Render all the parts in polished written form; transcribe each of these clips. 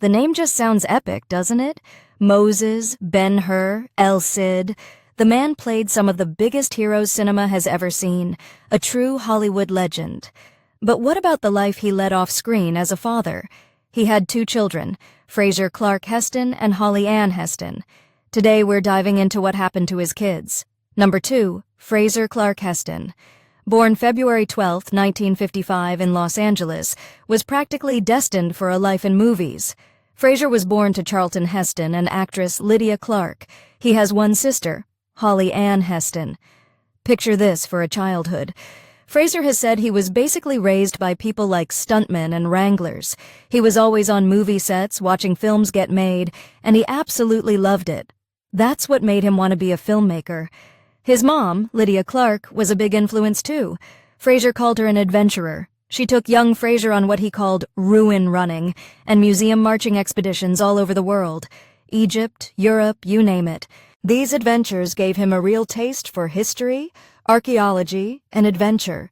The name just sounds epic, doesn't it? Moses, Ben-Hur, El Cid. The man played some of the biggest heroes cinema has ever seen, a true Hollywood legend. But what about the life he led off screen as a father? He had 2 children, Fraser Clark Heston and Holly Ann Heston. Today we're diving into what happened to his kids. Number 2, Fraser Clark Heston. Born February 12, 1955 in Los Angeles, was practically destined for a life in movies. Fraser was born to Charlton Heston and actress Lydia Clark. He has 1 sister, Holly Ann Heston. Picture this for a childhood. Fraser has said he was basically raised by people like stuntmen and wranglers. He was always on movie sets, watching films get made, and he absolutely loved it. That's what made him want to be a filmmaker. His mom, Lydia Clark, was a big influence too. Fraser called her an adventurer. She took young Fraser on what he called ruin running and museum marching expeditions all over the world. Egypt, Europe, you name it. These adventures gave him a real taste for history, archaeology, and adventure.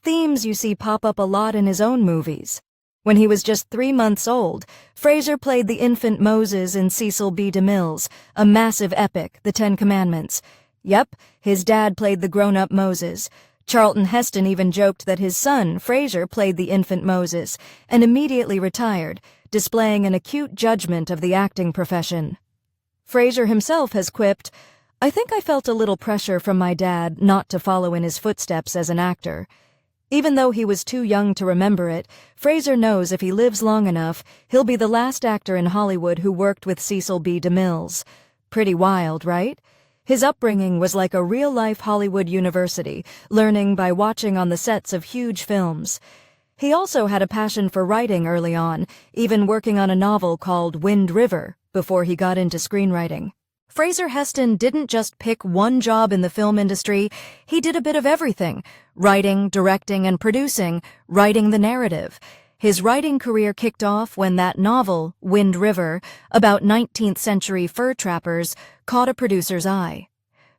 Themes you see pop up a lot in his own movies. When he was just 3 months old, Fraser played the infant Moses in Cecil B. DeMille's, a massive epic, The 10 Commandments. Yep, his dad played the grown-up Moses. Charlton Heston even joked that his son, Fraser, played the infant Moses, and immediately retired, displaying an acute judgment of the acting profession. Fraser himself has quipped, "I think I felt a little pressure from my dad not to follow in his footsteps as an actor." Even though he was too young to remember it, Fraser knows if he lives long enough, he'll be the last actor in Hollywood who worked with Cecil B. DeMille's. Pretty wild, right? His upbringing was like a real-life Hollywood university, learning by watching on the sets of huge films. He also had a passion for writing early on, even working on a novel called Wind River before he got into screenwriting. Fraser Heston didn't just pick one job in the film industry, he did a bit of everything: writing, directing, and producing, writing the narrative. His writing career kicked off when that novel, Wind River, about 19th century fur trappers, caught a producer's eye.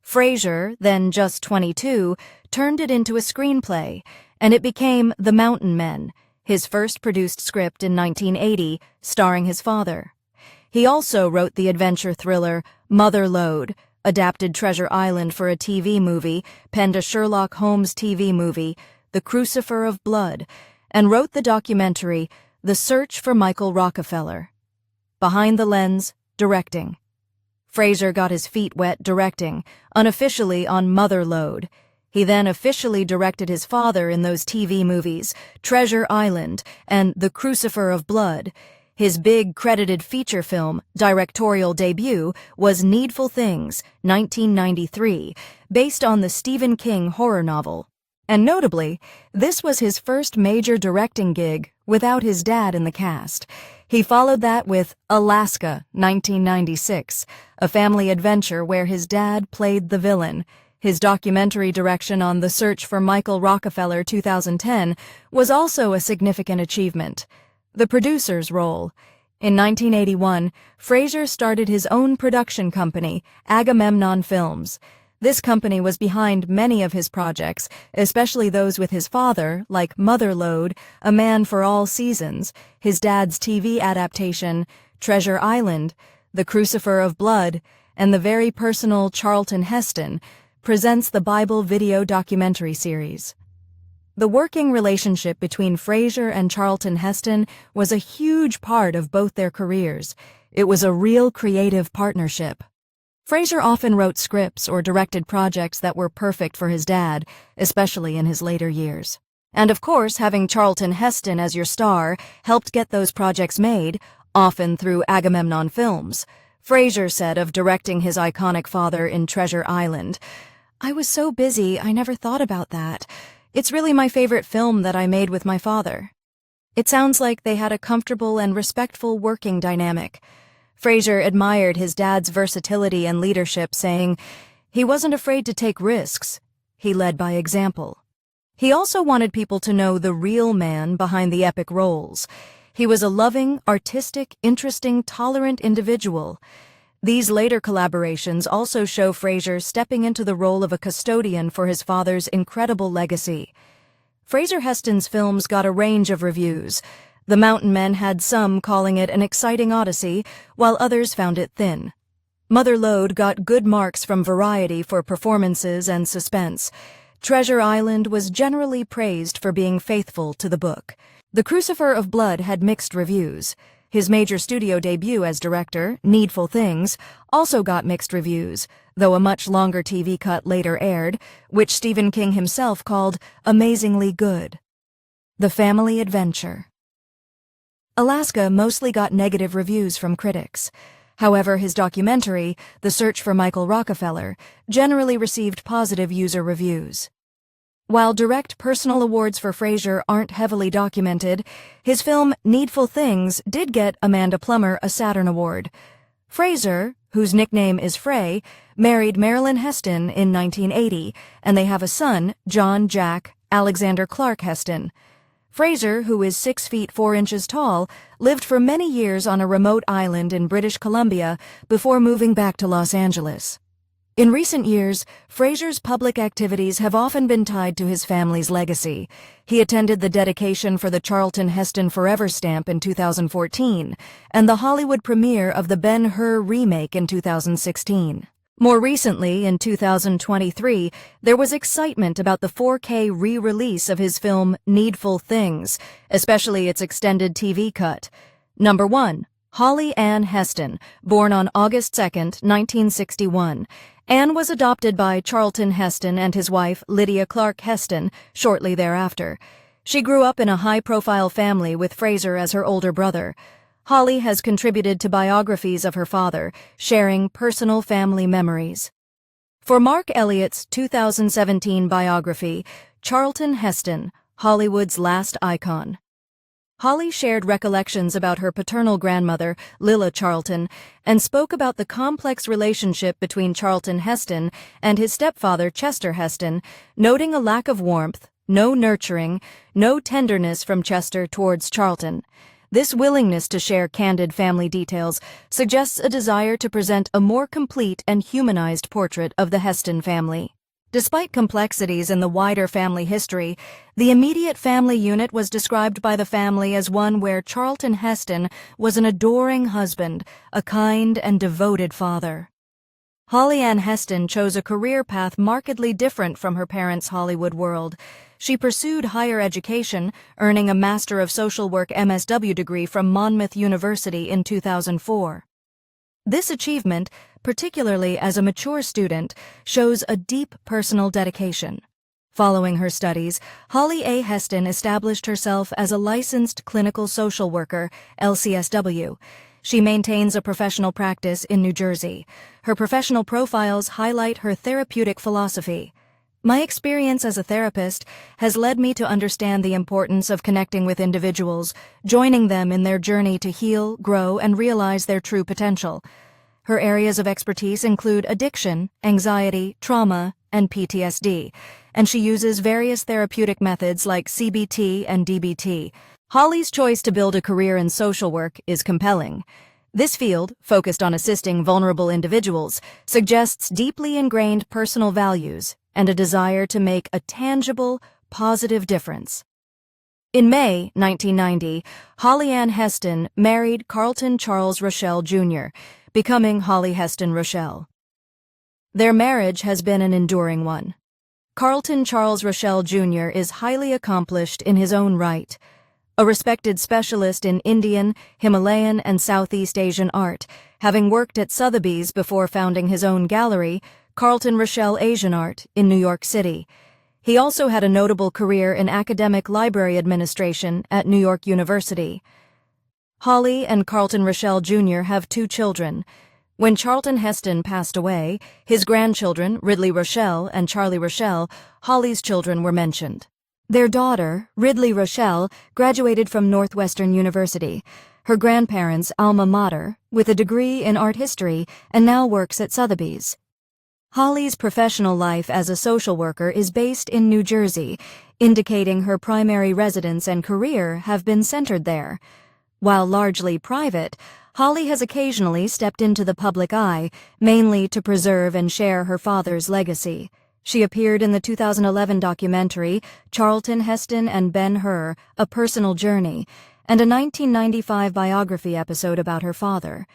Fraser, then just 22, turned it into a screenplay, and it became The Mountain Men, his first produced script in 1980, starring his father. He also wrote the adventure thriller Mother Lode, adapted Treasure Island for a TV movie, penned a Sherlock Holmes TV movie, The Crucifer of Blood, and wrote the documentary The Search for Michael Rockefeller. Behind the lens, directing. Fraser got his feet wet directing, unofficially on Mother Lode. He then officially directed his father in those TV movies, Treasure Island and The Crucifer of Blood. His big credited feature film, directorial debut, was Needful Things, 1993, based on the Stephen King horror novel. And notably, this was his first major directing gig without his dad in the cast. He followed that with Alaska, 1996, a family adventure where his dad played the villain. His documentary direction on The Search for Michael Rockefeller, 2010, was also a significant achievement. The producer's role. In 1981, Fraser started his own production company, Agamemnon Films. This company was behind many of his projects, especially those with his father, like Mother Lode, A Man for All Seasons, his dad's TV adaptation, Treasure Island, The Crucifer of Blood, and the very personal Charlton Heston presents the Bible video documentary series. The working relationship between Fraser and Charlton Heston was a huge part of both their careers. It was a real creative partnership. Fraser often wrote scripts or directed projects that were perfect for his dad, especially in his later years. And of course, having Charlton Heston as your star helped get those projects made, often through Agamemnon Films. Fraser said of directing his iconic father in Treasure Island, "I was so busy, I never thought about that. It's really my favorite film that I made with my father." It sounds like they had a comfortable and respectful working dynamic. Fraser admired his dad's versatility and leadership, saying, "He wasn't afraid to take risks. He led by example." He also wanted people to know the real man behind the epic roles. He was a loving, artistic, interesting, tolerant individual. These later collaborations also show Fraser stepping into the role of a custodian for his father's incredible legacy. Fraser Heston's films got a range of reviews. The mountain men had some calling it an exciting odyssey, while others found it thin. Mother Lode got good marks from Variety for performances and suspense. Treasure Island was generally praised for being faithful to the book. The Crucifer of Blood had mixed reviews. His major studio debut as director, Needful Things, also got mixed reviews, though a much longer TV cut later aired, which Stephen King himself called amazingly good. The Family Adventure. Alaska mostly got negative reviews from critics. However, his documentary, The Search for Michael Rockefeller, generally received positive user reviews. While direct personal awards for Fraser aren't heavily documented, his film Needful Things did get Amanda Plummer a Saturn Award. Fraser, whose nickname is Frey, married Marilyn Heston in 1980, and they have a son, John Jack Alexander Clark Heston. Fraser, who is 6 feet 4 inches tall, lived for many years on a remote island in British Columbia before moving back to Los Angeles. In recent years, Fraser's public activities have often been tied to his family's legacy. He attended the dedication for the Charlton Heston Forever stamp in 2014 and the Hollywood premiere of the Ben-Hur remake in 2016. More recently, in 2023, there was excitement about the 4K re-release of his film Needful Things, especially its extended TV cut. Number 1. Holly Ann Heston, born on August 2, 1961. Anne was adopted by Charlton Heston and his wife, Lydia Clark Heston, shortly thereafter. She grew up in a high-profile family with Fraser as her older brother. Holly has contributed to biographies of her father, sharing personal family memories. For Mark Elliott's 2017 biography, Charlton Heston, Hollywood's Last Icon. Holly shared recollections about her paternal grandmother, Lilla Charlton, and spoke about the complex relationship between Charlton Heston and his stepfather, Chester Heston, noting a lack of warmth, no nurturing, no tenderness from Chester towards Charlton. This willingness to share candid family details suggests a desire to present a more complete and humanized portrait of the Heston family. Despite complexities in the wider family history, the immediate family unit was described by the family as one where Charlton Heston was an adoring husband, a kind and devoted father. Holly Ann Heston chose a career path markedly different from her parents' Hollywood world. She pursued higher education, earning a Master of Social Work MSW degree from Monmouth University in 2004. This achievement, particularly as a mature student, shows a deep personal dedication. Following her studies, Holly A. Heston established herself as a licensed clinical social worker, LCSW. She maintains a professional practice in New Jersey. Her professional profiles highlight her therapeutic philosophy. My experience as a therapist has led me to understand the importance of connecting with individuals, joining them in their journey to heal, grow, and realize their true potential. Her areas of expertise include addiction, anxiety, trauma, and PTSD, and she uses various therapeutic methods like CBT and DBT. Holly's choice to build a career in social work is compelling. This field, focused on assisting vulnerable individuals, suggests deeply ingrained personal values and a desire to make a tangible, positive difference. In May 1990, Holly Ann Heston married Carlton Charles Rochelle Jr., becoming Holly Heston Rochelle. Their marriage has been an enduring one. Carlton Charles Rochelle Jr. is highly accomplished in his own right. A respected specialist in Indian, Himalayan, and Southeast Asian art, having worked at Sotheby's before founding his own gallery, Carlton Rochelle Asian Art, in New York City. He also had a notable career in academic library administration at New York University. Holly and Carlton Rochelle Jr. have 2 children. When Charlton Heston passed away, his grandchildren, Ridley Rochelle and Charlie Rochelle, Holly's children, were mentioned. Their daughter, Ridley Rochelle, graduated from Northwestern University, her grandparents' alma mater, with a degree in art history, and now works at Sotheby's. Holly's professional life as a social worker is based in New Jersey, indicating her primary residence and career have been centered there. While largely private, Holly has occasionally stepped into the public eye, mainly to preserve and share her father's legacy. She appeared in the 2011 documentary Charlton Heston and Ben-Hur, A Personal Journey, and a 1995 biography episode about her father.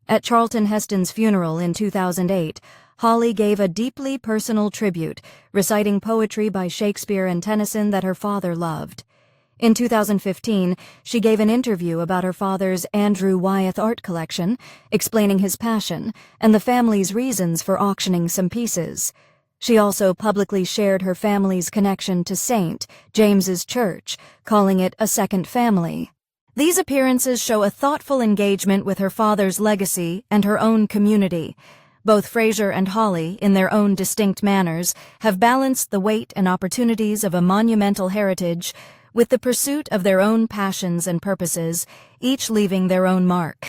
At Charlton Heston's funeral in 2008, Holly gave a deeply personal tribute, reciting poetry by Shakespeare and Tennyson that her father loved. In 2015, she gave an interview about her father's Andrew Wyeth art collection, explaining his passion and the family's reasons for auctioning some pieces. She also publicly shared her family's connection to St. James's Church, calling it a second family. These appearances show a thoughtful engagement with her father's legacy and her own community. Both Fraser and Holly, in their own distinct manners, have balanced the weight and opportunities of a monumental heritage with the pursuit of their own passions and purposes, each leaving their own mark.